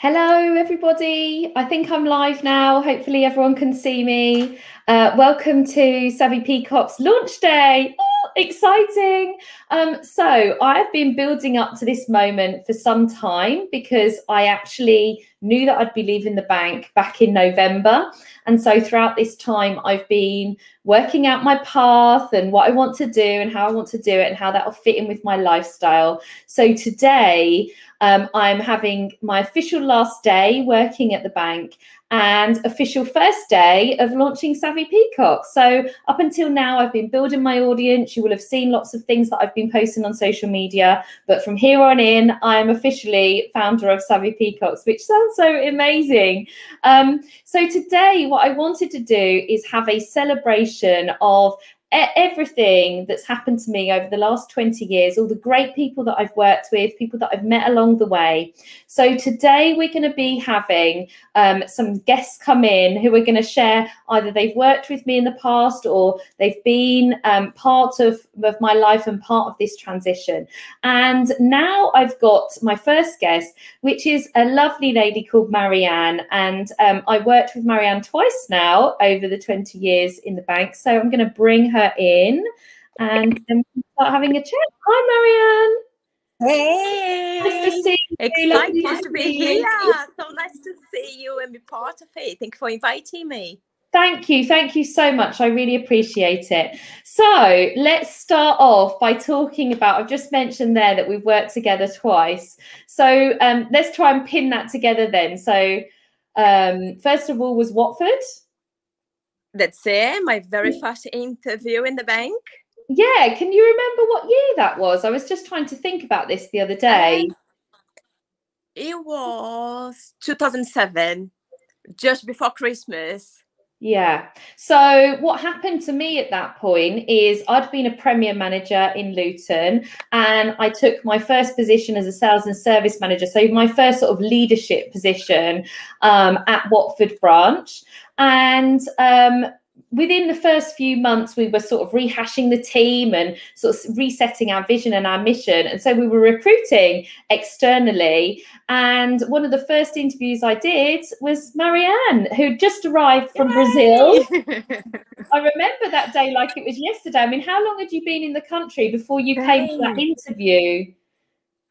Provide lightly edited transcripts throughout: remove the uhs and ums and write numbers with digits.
Hello, everybody. I think I'm live now. Hopefully, everyone can see me. Welcome to Savvy Peacocks launch day. Oh, exciting. So I've been building up to this moment for some time because I actually knew that I'd be leaving the bank back in November. And so throughout this time, I've been working out my path and what I want to do and how I want to do it and how that will fit in with my lifestyle. So today, I'm having my official last day working at the bank and official first day of launching Savvy Peacocks. So up until now, I've been building my audience. You will have seen lots of things that I've been posting on social media. But from here on in, I'm officially founder of Savvy Peacocks, which sounds so amazing. So today, what I wanted to do is have a celebration of everything that's happened to me over the last 20 years, all the great people that I've worked with, people that I've met along the way. So today we're going to be having some guests come in who are going to share either they've worked with me in the past or they've been part of my life and part of this transition. And now I've got my first guest, which is a lovely lady called Mariane. And I worked with Mariane twice now over the 20 years in the bank. So I'm going to bring her in and then start having a chat. Hi, Mariane. Hey, nice to see you. Excited to be here. So nice to see you and be part of it. Thank you for inviting me. Thank you so much. I really appreciate it. So let's start off by talking about, I've just mentioned there that we've worked together twice. So let's try and pin that together then. So first of all was Watford. That's it, my very first interview in the bank. Yeah, can you remember what year that was? I was just trying to think about this the other day. It was 2007, just before Christmas. Yeah. So what happened to me at that point is I'd been a Premier manager in Luton and I took my first position as a sales and service manager. So my first sort of leadership position at Watford branch. And within the first few months, we were sort of rehashing the team and sort of resetting our vision and our mission. And so we were recruiting externally. And one of the first interviews I did was Mariane, who just arrived from Brazil. I remember that day like it was yesterday. I mean, how long had you been in the country before you came to that interview?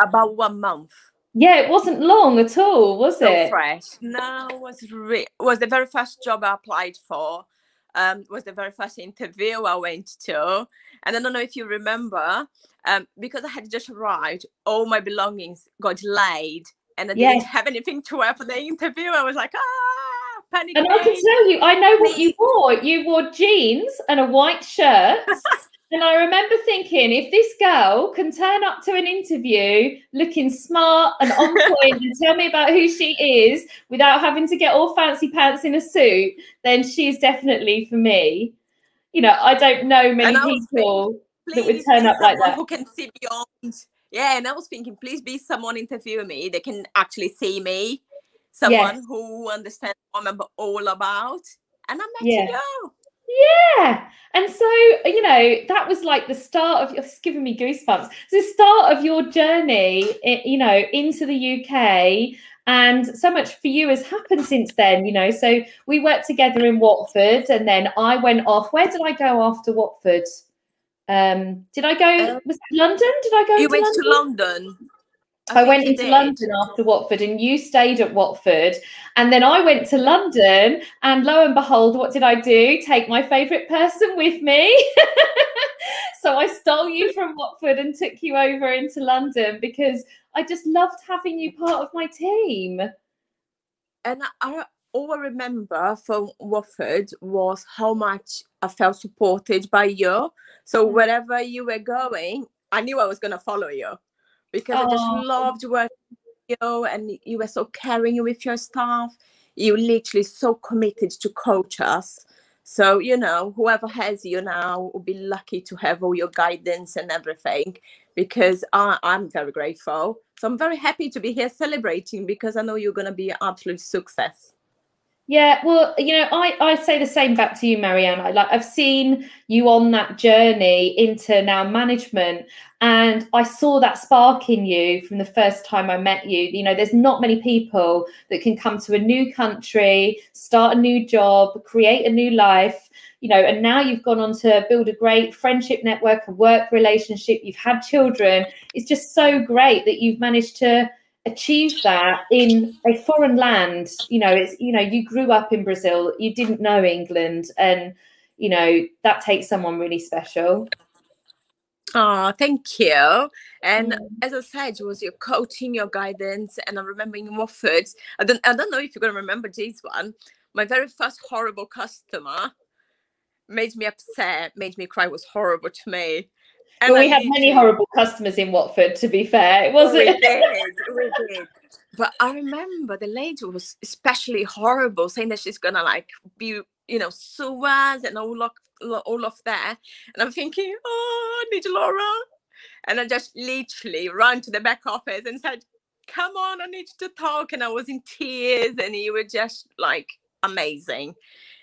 About 1 month. Yeah, it wasn't long at all, was it? So fresh. No, it was the very first job I applied for. Was the very first interview I went to. And I don't know if you remember, because I had just arrived, all my belongings got laid and I didn't have anything to wear for the interview. I was like, panicking. And I can tell you, I know what you wore. You wore jeans and a white shirt. And I remember thinking, if this girl can turn up to an interview looking smart and on point and tell me about who she is without having to get all fancy pants in a suit, then she's definitely for me. You know, I don't know many people that would turn up like that. Who can see beyond. Yeah, and I was thinking, please be someone interview me. They can actually see me. Someone who understands what I'm all about. And I met you. Yeah. And so, you know, that was like the start of, it's giving me goosebumps. It's the start of your journey, you know, into the UK. And so much for you has happened since then, you know. So we worked together in Watford and then I went off. Where did I go after Watford? Did I go, was it London? Did I go You went to London. I went into London after Watford and you stayed at Watford. And then I went to London and lo and behold, what did I do? Take my favourite person with me. So I stole you from Watford and took you over into London because I just loved having you part of my team. And all I remember from Watford was how much I felt supported by you. So wherever you were going, I knew I was going to follow you. Because I just loved working with you and you were so caring with your staff. You literally so committed to coach us. So, you know, whoever has you now will be lucky to have all your guidance and everything because I'm very grateful. So I'm very happy to be here celebrating because I know you're going to be an absolute success. Yeah, well, I say the same back to you, Marianne. I've seen you on that journey into now management, and I saw that spark in you from the first time I met you. There's not many people that can come to a new country, start a new job, create a new life, and now you've gone on to build a great friendship network, a work relationship, you've had children. It's just so great that you've managed to achieve that in a foreign land. You grew up in Brazil, you didn't know England, and that takes someone really special. Oh, thank you. And as I said, it was your coaching, your guidance. And I remember in Watford, I don't know if you're going to remember this one. My very first horrible customer made me upset, made me cry, was horrible to me. And well, we had many horrible customers in Watford, to be fair. It wasn't. We did. But I remember the lady was especially horrible, saying that she's gonna be, sue us and all of that. And I'm thinking, oh, I need Laura. And I just literally ran to the back office and said, come on, I need to talk. And I was in tears, and you were just amazing.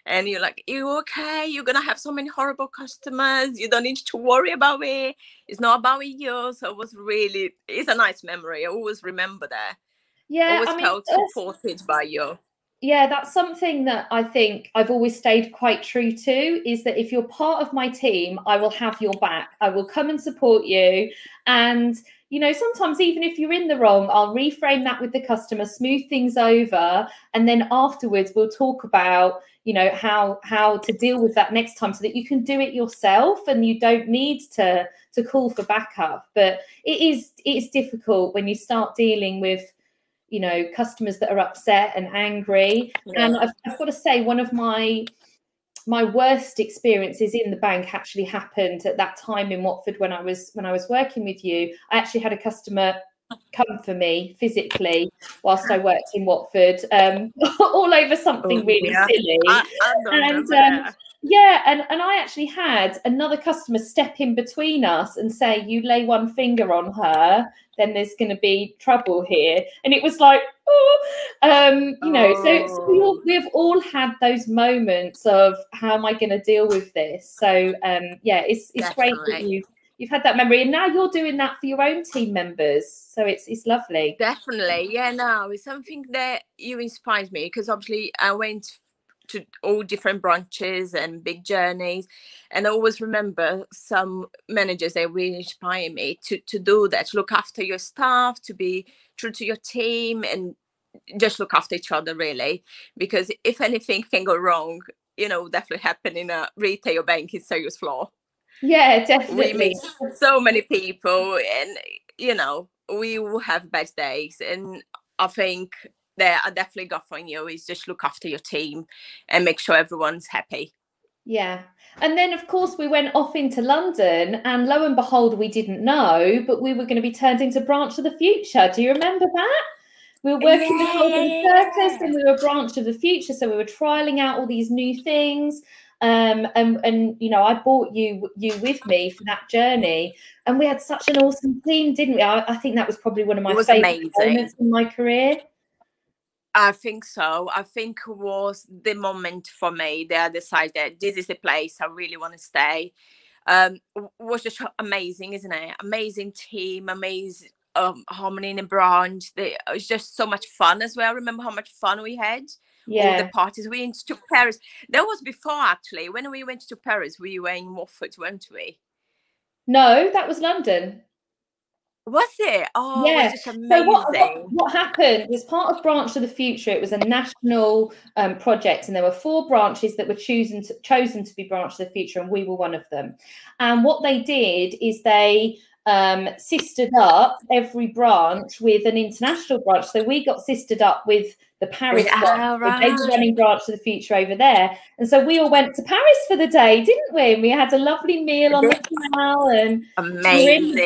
And you're like, you okay? You're going to have so many horrible customers. You don't need to worry about it. It's not about you. So it's a nice memory. I always remember that. Yeah, always felt supported by you. Yeah, that's something that I think I've always stayed quite true to, is that if you're part of my team, I will have your back. I will come and support you. And, sometimes even if you're in the wrong, I'll reframe that with the customer, smooth things over. And then afterwards, we'll talk about, how to deal with that next time so that you can do it yourself and you don't need to call for backup. But it is difficult when you start dealing with customers that are upset and angry. Yeah. And I've got to say, one of my worst experiences in the bank actually happened at that time in Watford when I was working with you. I actually had a customer come for me physically whilst I worked in Watford, all over something really silly. And I actually had another customer step in between us and say, you lay one finger on her, then there's going to be trouble here. And it was like, so we've all had those moments of, how am I going to deal with this? So it's great that you've had that memory, and now you're doing that for your own team members. So it's lovely. Definitely. Yeah, no, it's something that you inspired me, because obviously I went to all different branches and big journeys, and I always remember some managers that really inspire me to do that, to look after your staff, to be true to your team, and just look after each other, really, because if anything can go wrong, definitely happen in a retail bank in sales floor. Yeah, definitely. We meet so many people, and we will have bad days, and I think that I definitely got from you is just look after your team and make sure everyone's happy. Yeah. And then, of course, we went off into London, and lo and behold, we didn't know, but we were going to be turned into Branch of the Future. Do you remember that? We were working with Holden Circus, and we were Branch of the Future. So we were trialing out all these new things. And I brought you with me for that journey, and we had such an awesome team, didn't we? I think that was probably one of my favorite moments in my career. I think so. I think it was the moment for me that I decided this is the place I really want to stay. Was just amazing, isn't it? Amazing team, amazing harmony in the branch. It was just so much fun as well. I remember how much fun we had. Yeah. All the parties. We went to Paris. That was before, actually. When we went to Paris, we were in Watford, weren't we? No, that was London. Was it? Oh, yeah. It was just amazing. So what happened was, part of Branch of the Future, it was a national project, and there were 4 branches that were chosen to be Branch of the Future, and we were one of them. And what they did is they sistered up every branch with an international branch. So we got sistered up with the Paris branch. Right. They were running Branch of the Future over there. And so we all went to Paris for the day, didn't we? And we had a lovely meal on the canal, and amazing,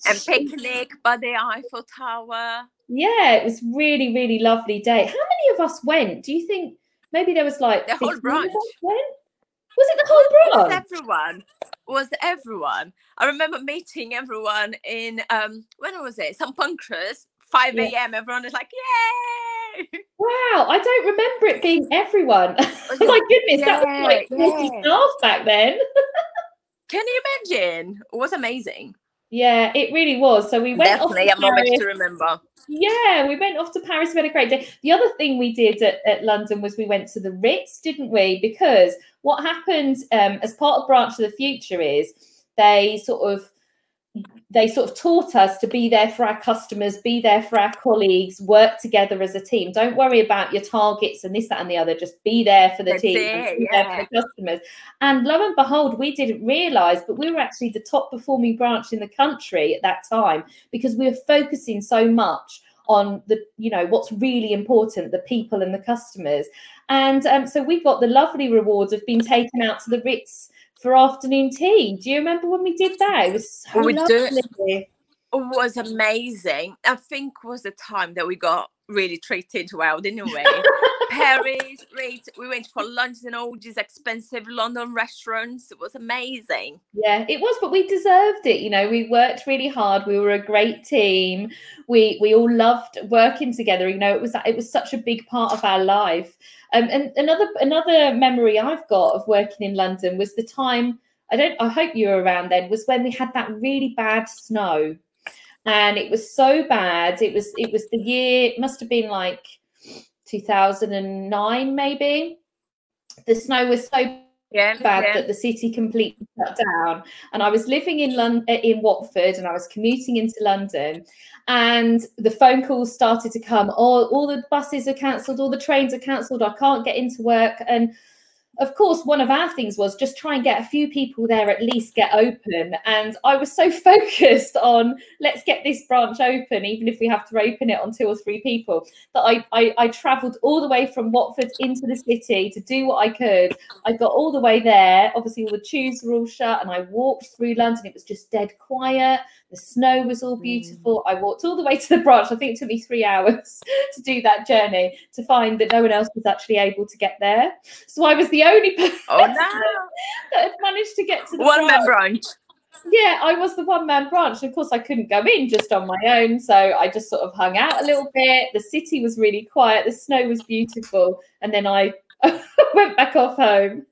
and picnic by the Eiffel Tower. Yeah, it was really, really lovely day. How many of us went? Do you think maybe there was like the whole branch? Was it the whole branch? Was everyone. I remember meeting everyone in when was it? St. Pancras, 5 a.m. Everyone was like, yay! Wow, I don't remember it being everyone. My goodness, that was like 40 staff back then. Can you imagine? It was amazing. Yeah, it really was. So we went definitely off a moment to remember. Yeah, we went off to Paris. We had a great day. The other thing we did at London was we went to the Ritz, didn't we? Because what happened as part of Branch of the Future is they sort of taught us to be there for our customers, be there for our colleagues, work together as a team. Don't worry about your targets and this, that, and the other. Just be there for the team, be there for the customers. And lo and behold, we didn't realise, but we were actually the top performing branch in the country at that time because we were focusing so much on the, what's really important, the people and the customers. And so we got the lovely rewards of being taken out to the Ritz for afternoon tea. Do you remember when we did that? It was so lovely. It was amazing. I think it was the time that we got really treated well, didn't we? Paris, we went for lunch in all these expensive London restaurants. It was amazing. Yeah, it was, but we deserved it. We worked really hard. We were a great team. We all loved working together. It was such a big part of our life. And another memory I've got of working in London was the time, I hope you were around then, was when we had that really bad snow. And it was so bad. It was the year, it must have been like 2009 maybe. The snow was so bad that the city completely shut down. And I was living in Watford, and I was commuting into London, and the phone calls started to come. All the buses are cancelled, all the trains are cancelled, I can't get into work. And of course, one of our things was just try and get a few people there, at least get open. And I was so focused on let's get this branch open, even if we have to open it on 2 or 3 people, that I travelled all the way from Watford into the city to do what I could. I got all the way there. Obviously, all the tubes were all shut, and I walked through London. It was just dead quiet. The snow was all beautiful. I walked all the way to the branch. I think it took me 3 hours to do that journey, to find that no one else was actually able to get there. So I was the only person that had managed to get to the one-man branch. Yeah, I was the one-man branch. Of course, I couldn't go in just on my own. So I just sort of hung out a little bit. The city was really quiet. The snow was beautiful. And then I went back off home.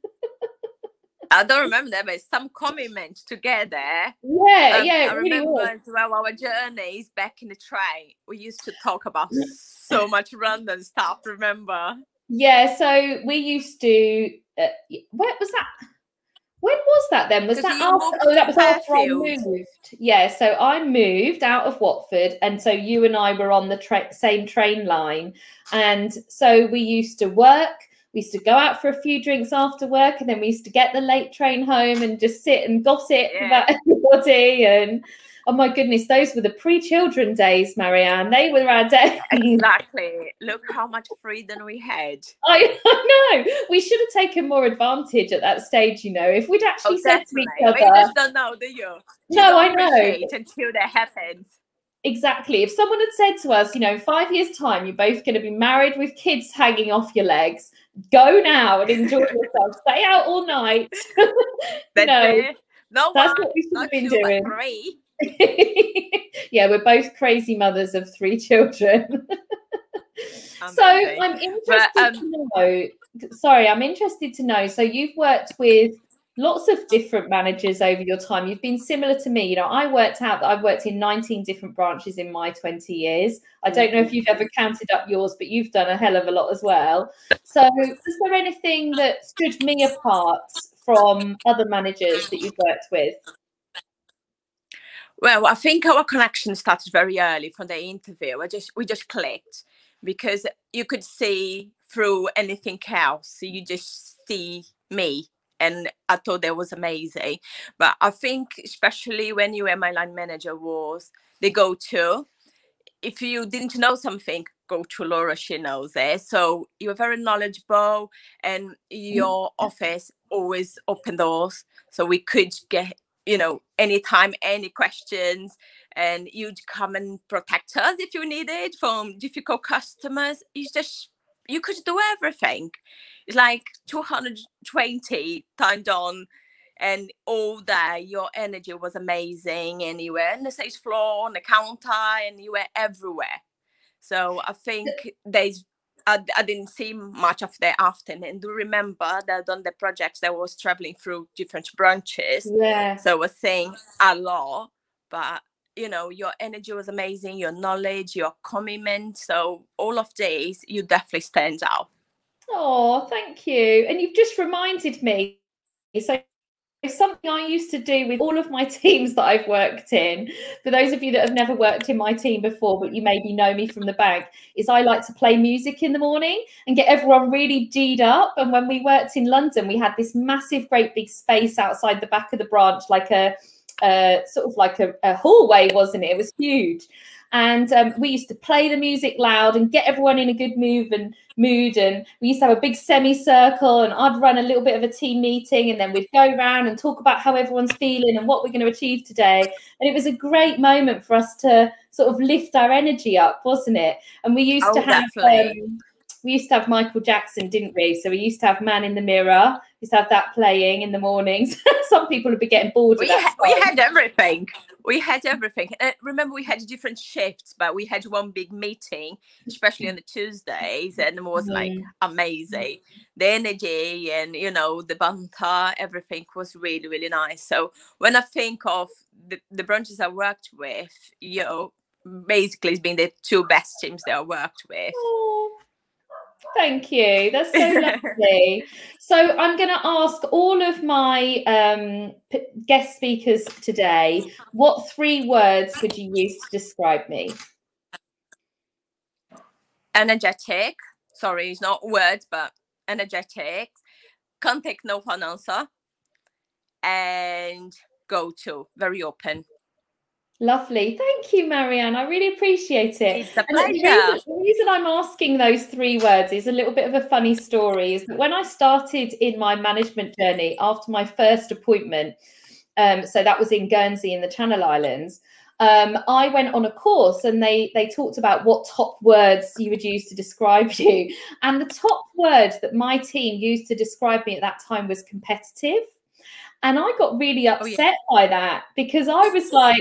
I don't remember that, but some commitment to get there. Yeah, I remember as well our journeys back in the train. We used to talk about so much random stuff. Remember? Yeah, so we used to. What was that? When was that then? Was that after? That was after I moved. Yeah, so I moved out of Watford, and so you and I were on the same train line, and so we used to work. We used to go out for a few drinks after work, and then we used to get the late train home and just sit and gossip about everybody. And oh my goodness, those were the pre-children days, Marianne. They were our days. Exactly. Look how much freedom we had. I know. We should have taken more advantage at that stage, If we'd actually said to each other. But you just don't know, do you? No, I know. Until that happens. Exactly. If someone had said to us, 5 years' time, you're both going to be married with kids hanging off your legs. Go now and enjoy yourself. Stay out all night. No, that's what we should have been doing. 3. Yeah, we're both crazy mothers of 3 children. So I'm interested to know. Sorry, I'm interested to know. So you've worked with lots of different managers over your time. You've been similar to me. I've worked in 19 different branches in my 20 years. I don't know if you've ever counted up yours, but you've done a hell of a lot as well. So is there anything that stood me apart from other managers that you've worked with? Well, I think our connection started very early from the interview. We just clicked because you could see through anything else. You just see me. And I thought that was amazing. But I think especially when you were my line manager was the go-to. If you didn't know something, go to Laura, she knows it. So you were very knowledgeable, and your office always open doors. So we could get, anytime, any questions, and you'd come and protect us if you needed from difficult customers. You could do everything. It's like 220 turned on, and all day your energy was amazing, and you were on the sales floor, on the counter, and you were everywhere. So I think there's I didn't see much of the afternoon. Do remember that on the projects that was traveling through different branches. Yeah. So I was saying a lot, but you know, your energy was amazing, your knowledge, your commitment. So all of these, you definitely stand out. Oh, thank you. And you've just reminded me. So something I used to do with all of my teams that I've worked in, for those of you that have never worked in my team before, but you maybe know me from the bank, is I like to play music in the morning and get everyone really G'd up. And when we worked in London, we had this massive, great big space outside the back of the branch, like a sort of like a hallway, wasn't it? It was huge. And we used to play the music loud and get everyone in a good mood. And we used to have a big semicircle, and I'd run a little bit of a team meeting, and then we'd go around and talk about how everyone's feeling and what we're going to achieve today. And it was a great moment for us to sort of lift our energy up, wasn't it? And we used to have Michael Jackson, didn't we? So we used to have Man in the Mirror. We used to have that playing in the mornings. Some people would be getting bored of that. We had everything. We had everything. Remember, we had different shifts, but we had one big meeting, especially on the Tuesdays, and it was like amazing. The energy and, you know, the banter, everything was really, really nice. So when I think of the branches I worked with, you know, basically it's been the two best teams that I worked with. Thank you. That's so lovely. So I'm going to ask all of my guest speakers today, what 3 words would you use to describe me? Energetic. Sorry, it's not words, but energetic. Can't take no for an answer. And go-to. Very open. Lovely. Thank you, Marianne. I really appreciate it. It's a pleasure. The reason I'm asking those 3 words is a little bit of a funny story. Is that when I started in my management journey after my first appointment, so that was in Guernsey in the Channel Islands, I went on a course, and they talked about what top words you would use to describe you. And the top word that my team used to describe me at that time was competitive. And I got really upset by that, because I was like,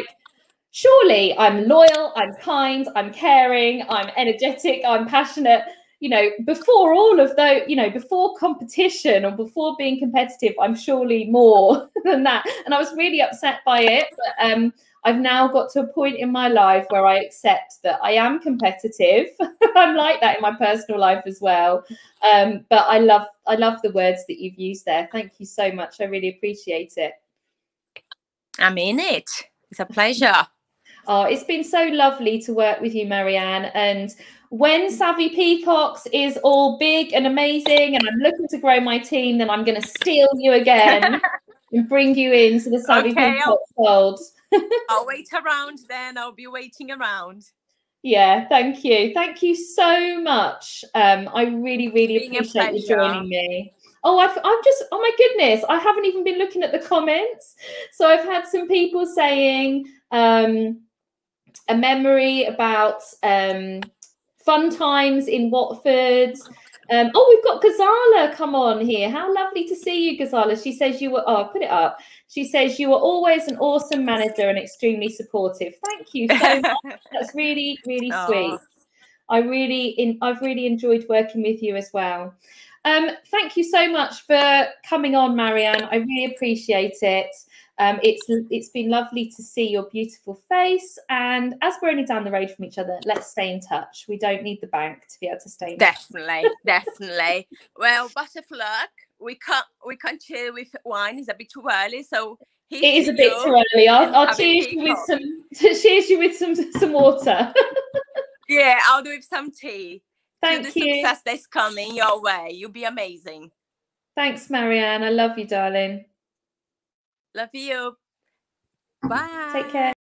surely I'm loyal, I'm kind, I'm caring, I'm energetic, I'm passionate. You know, before all of those, you know, before competition or before being competitive, I'm surely more than that. And I was really upset by it. But I've now got to a point in my life where I accept that I am competitive. I'm like that in my personal life as well. But I love the words that you've used there. Thank you so much. I really appreciate it. I mean it. It's a pleasure. Oh, it's been so lovely to work with you, Marianne. And when Savvy Peacocks is all big and amazing and I'm looking to grow my team, then I'm going to steal you again and bring you into the Savvy Peacocks world. I'll wait around then. I'll be waiting around. Yeah, thank you. Thank you so much. I really, really appreciate you joining me. Oh, oh my goodness, I haven't even been looking at the comments. So I've had some people saying a memory about fun times in Watford. Oh, we've got Ghazala come on here. How lovely to see you, Ghazala. She says you were, oh, put it up. She says you were always an awesome manager and extremely supportive. Thank you so much. That's really, really sweet. I've really enjoyed working with you as well. Thank you so much for coming on, Marianne. I really appreciate it. It's been lovely to see your beautiful face, and as we're only down the road from each other, let's stay in touch. We don't need the bank to be able to stay in touch. Definitely. Well, best of luck. We can't chill with wine. It's a bit too early, so it is a bit too early. I'll cheers you with some water. Yeah, I'll do with some tea. Thank you. The success that's coming your way. You'll be amazing. Thanks, Marianne. I love you, darling. Love you. Bye. Take care.